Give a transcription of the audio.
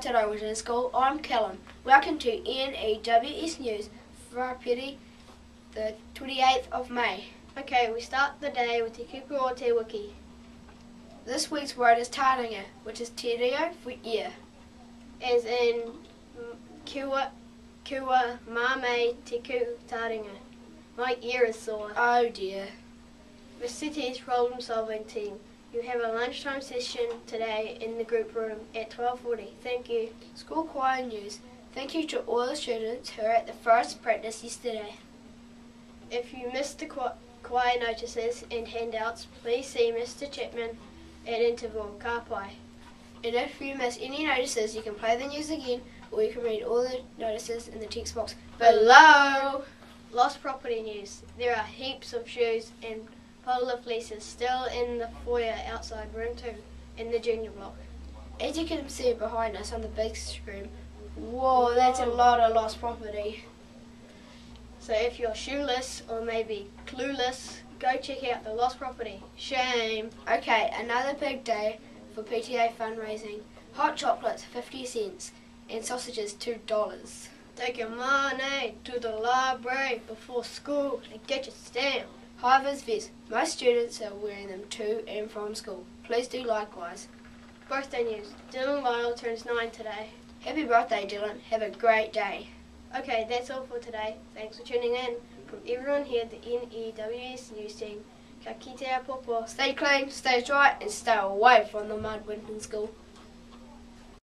Aotearoa Winton School. I'm Callum. Welcome to N.E.W.S News for February the 28th of May. Okay, we start the day with the kupu o te wiki. This week's word is taringa, which is te reo for ear. As in kua ma-maay te ku taringa. My ear is sore. Oh dear. Mr T's problem solving team. You have a lunchtime session today in the group room at 12:40. Thank you. School choir news. Thank you to all the students who were at the first practice yesterday. If you missed the choir notices and handouts, please see Mr Chapman at interval ka pai. And if you miss any notices, you can play the news again, or you can read all the notices in the text box below. Lost property news. There are heaps of shoes and polar fleeces still in the foyer outside room 2 in the junior block. As you can see behind us on the big screen, whoa, that's a lot of lost property. So if you're shoeless or maybe clueless, go check out the lost property. Shame. Okay, another big day for PTA fundraising. Hot chocolates 50 cents and sausages $2. Take your money to the library before school and get your stamp. High-vis vests. Most students are wearing them to and from school. Please do likewise. Birthday news. Dylan Lyle turns 9 today. Happy birthday, Dylan. Have a great day. Okay, that's all for today. Thanks for tuning in. From everyone here at the N.E.W.S news team, ka kite a popo. Stay clean, stay dry, and stay away from the mud, Winton School.